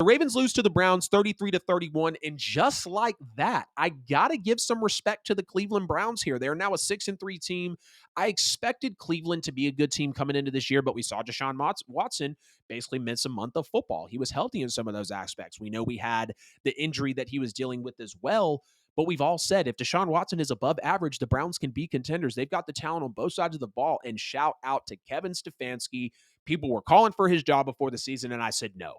Ravens lose to the Browns 33-31, and just like that, I got to give some respect to the Cleveland Browns here. They're now a 6-3 team. I expected Cleveland to be a good team coming into this year, but we saw Deshaun Watson basically miss a month of football. He was healthy in some of those aspects. We know we had the injury that he was dealing with as well. But we've all said if Deshaun Watson is above average, the Browns can be contenders. They've got the talent on both sides of the ball. And shout out to Kevin Stefanski. People were calling for his job before the season, and I said no.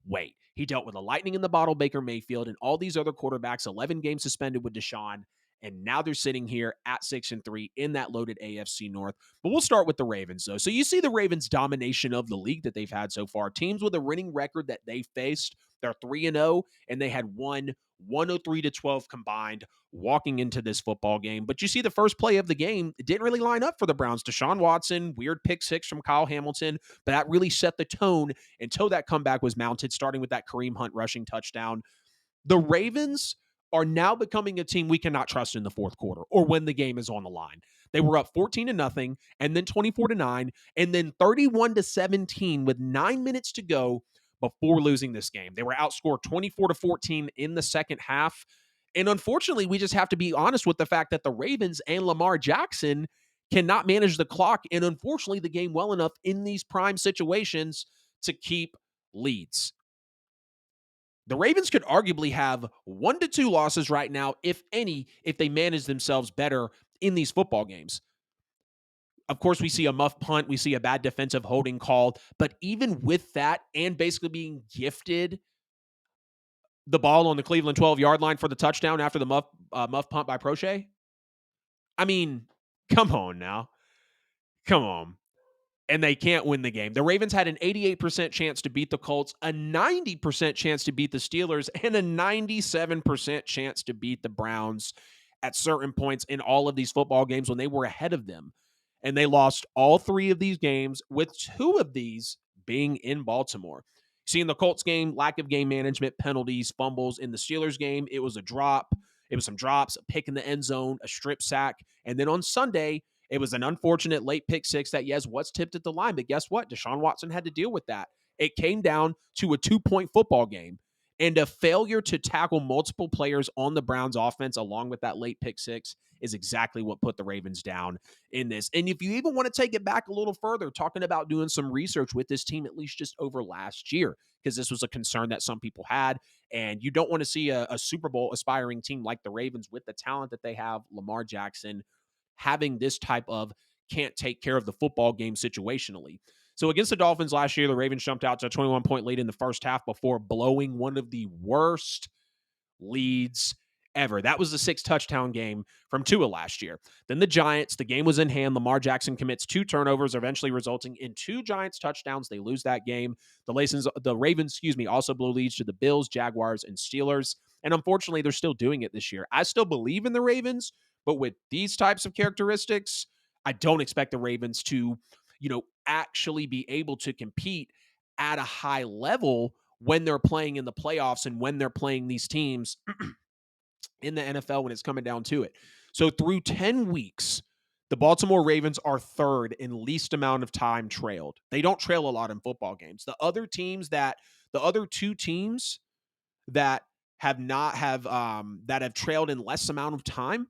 Wait. He dealt with a lightning in the bottle Baker Mayfield and all these other quarterbacks, 11 games suspended with Deshaun, and now they're sitting here at 6-3 in that loaded AFC North. But we'll start with the Ravens, though. So you see the Ravens' domination of the league that they've had so far. Teams with a winning record that they faced, they're 3-0, and they had won 103-12 combined walking into this football game. But you see the first play of the game, it didn't really line up for the Browns. Deshaun Watson, weird pick six from Kyle Hamilton, but that really set the tone until that comeback was mounted, starting with that Kareem Hunt rushing touchdown. The Ravens are now becoming a team we cannot trust in the fourth quarter or when the game is on the line. They were up 14-0 and then 24-9 and then 31-17 with 9 minutes to go before losing this game. They were outscored 24-14 in the second half. And unfortunately, we just have to be honest with the fact that the Ravens and Lamar Jackson cannot manage the clock and unfortunately the game well enough in these prime situations to keep leads. The Ravens could arguably have 1 to 2 losses right now, if any, if they manage themselves better in these football games. Of course, we see a muff punt, we see a bad defensive holding call, but even with that and basically being gifted the ball on the Cleveland 12-yard line for the touchdown after the muff punt by Prochet, I mean, come on now. Come on. And they can't win the game. The Ravens had an 88% chance to beat the Colts, a 90% chance to beat the Steelers, and a 97% chance to beat the Browns at certain points in all of these football games when they were ahead of them. And they lost all 3 of these games, with 2 of these being in Baltimore. See, in the Colts game, lack of game management, penalties, fumbles. In the Steelers game, it was a drop. It was some drops, a pick in the end zone, a strip sack. And then on Sunday, it was an unfortunate late pick six that, yes, was tipped at the line. But guess what? Deshaun Watson had to deal with that. It came down to a 2-point football game. And a failure to tackle multiple players on the Browns offense along with that late pick six is exactly what put the Ravens down in this. And if you even want to take it back a little further, talking about doing some research with this team, at least just over last year, because this was a concern that some people had. And you don't want to see a Super Bowl aspiring team like the Ravens with the talent that they have, Lamar Jackson, having this type of can't take care of the football game situationally. So against the Dolphins last year, the Ravens jumped out to a 21-point lead in the first half before blowing one of the worst leads ever. That was the 6-touchdown game from Tua last year. Then the Giants, the game was in hand. Lamar Jackson commits 2 turnovers, eventually resulting in 2 Giants touchdowns. They lose that game. The Ravens, also blew leads to the Bills, Jaguars, and Steelers. And unfortunately, they're still doing it this year. I still believe in the Ravens, but with these types of characteristics, I don't expect the Ravens to, actually be able to compete at a high level when they're playing in the playoffs and when they're playing these teams in the NFL when it's coming down to it. So through 10 weeks, the Baltimore Ravens are third in least amount of time trailed. They don't trail a lot in football games. The other 2 teams that have trailed in less amount of time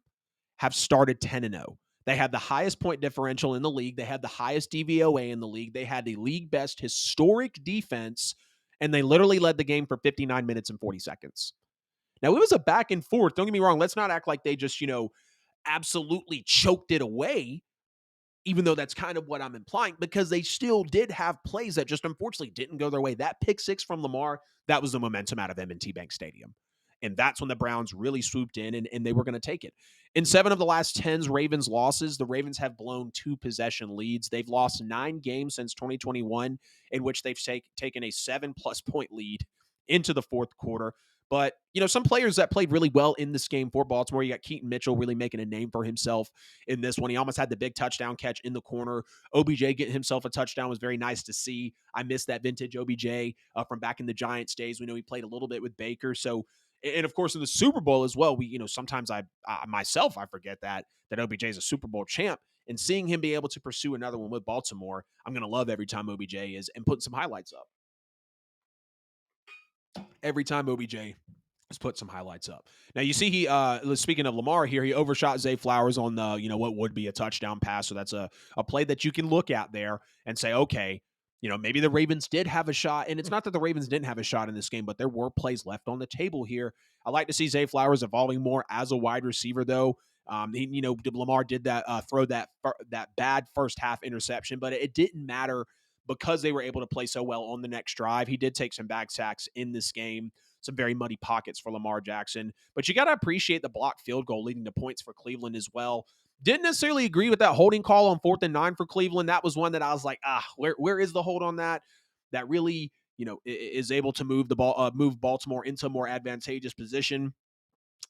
have started 10-0. They had the highest point differential in the league. They had the highest DVOA in the league. They had the league best historic defense, and they literally led the game for 59 minutes and 40 seconds. Now, it was a back and forth. Don't get me wrong. Let's not act like they just, absolutely choked it away, even though that's kind of what I'm implying, because they still did have plays that just unfortunately didn't go their way. That pick six from Lamar, that was the momentum out of M&T Bank Stadium. And that's when the Browns really swooped in and they were going to take it. In 7 of the last 10 Ravens losses, the Ravens have blown 2 possession leads. They've lost 9 games since 2021 in which they've taken a 7+ point lead into the fourth quarter. But, some players that played really well in this game for Baltimore, you got Keaton Mitchell really making a name for himself in this one. He almost had the big touchdown catch in the corner. OBJ getting himself a touchdown was very nice to see. I missed that vintage OBJ from back in the Giants days. We know he played a little bit with Baker. So, and of course, in the Super Bowl as well, we, sometimes I forget that OBJ is a Super Bowl champ. And seeing him be able to pursue another one with Baltimore, I'm going to love every time OBJ is and putting some highlights up. every time OBJ has put some highlights up. Now you see speaking of Lamar here, he overshot Zay Flowers on the, what would be a touchdown pass. So that's a play that you can look at there and say, okay, maybe the Ravens did have a shot. And it's not that the Ravens didn't have a shot in this game, but there were plays left on the table here. I like to see Zay Flowers evolving more as a wide receiver, though. Lamar did throw that bad first half interception, but it didn't matter because they were able to play so well on the next drive. He did take some bag sacks in this game, some very muddy pockets for Lamar Jackson. But you got to appreciate the blocked field goal leading to points for Cleveland as well. Didn't necessarily agree with that holding call on 4th and 9 for Cleveland. That was one that I was like, where is the hold on that? That really, is able to move the ball, move Baltimore into a more advantageous position.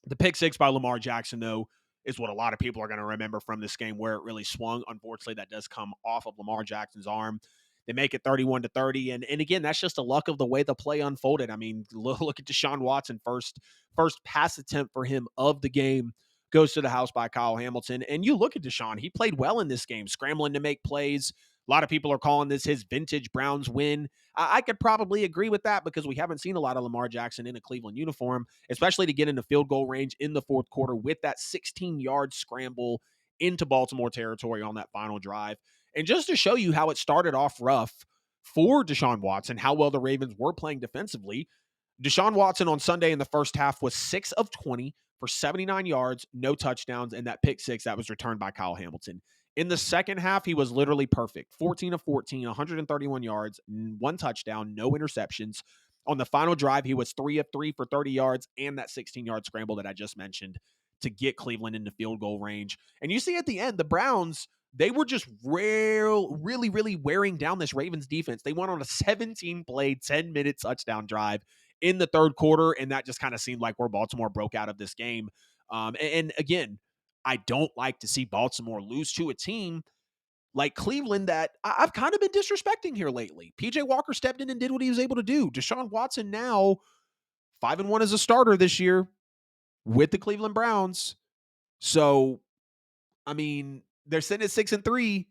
The pick six by Lamar Jackson, though, is what a lot of people are going to remember from this game where it really swung. Unfortunately, that does come off of Lamar Jackson's arm. They make it 31-30. And again, that's just the luck of the way the play unfolded. I mean, look at Deshaun Watson, first pass attempt for him of the game goes to the house by Kyle Hamilton. And you look at Deshaun, he played well in this game, scrambling to make plays. A lot of people are calling this his vintage Browns win. I could probably agree with that because we haven't seen a lot of Lamar Jackson in a Cleveland uniform, especially to get into field goal range in the fourth quarter with that 16-yard scramble into Baltimore territory on that final drive. And just to show you how it started off rough for Deshaun Watson, how well the Ravens were playing defensively, Deshaun Watson on Sunday in the first half was 6 of 20 for 79 yards, no touchdowns, and that pick six that was returned by Kyle Hamilton. In the second half, he was literally perfect. 14 of 14, 131 yards, one touchdown, no interceptions. On the final drive, he was 3 of 3 for 30 yards and that 16-yard scramble that I just mentioned to get Cleveland into field goal range. And you see at the end, the Browns, they were just really, really wearing down this Ravens defense. They went on a 17-play, 10-minute touchdown drive in the third quarter, and that just kind of seemed like where Baltimore broke out of this game. And again, I don't like to see Baltimore lose to a team like Cleveland that I've kind of been disrespecting here lately. PJ Walker stepped in and did what he was able to do. Deshaun Watson now 5-1 as a starter this year with the Cleveland Browns. So, I mean, they're sitting at 6-3.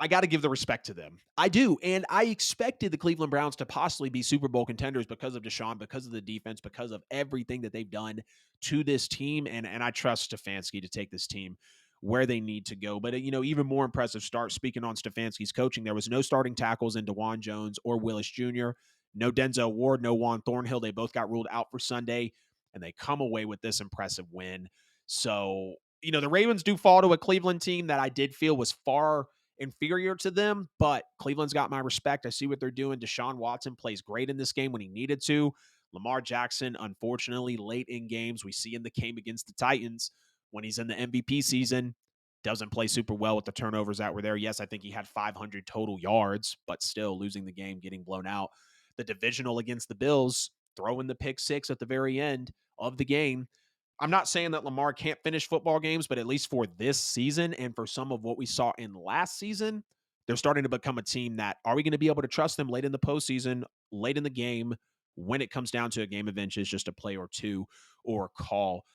I got to give the respect to them. I do. And I expected the Cleveland Browns to possibly be Super Bowl contenders because of Deshaun, because of the defense, because of everything that they've done to this team. And I trust Stefanski to take this team where they need to go. But, even more impressive start, speaking on Stefanski's coaching, there was no starting tackles in DeJuan Jones or Willis Jr., no Denzel Ward, no Juan Thornhill. They both got ruled out for Sunday, and they come away with this impressive win. So, the Ravens do fall to a Cleveland team that I did feel was far inferior to them, but Cleveland's got my respect. I see what they're doing. Deshaun Watson plays great in this game when he needed to. Lamar Jackson, unfortunately, late in games, we see in the game against the Titans when he's in the MVP season, doesn't play super well with the turnovers that were there. Yes, I think he had 500 total yards, but still losing the game, getting blown out. The divisional against the Bills, throwing the pick six at the very end of the game. I'm not saying that Lamar can't finish football games, but at least for this season and for some of what we saw in last season, they're starting to become a team that are we going to be able to trust them late in the postseason, late in the game, when it comes down to a game of inches, just a play or two or a call.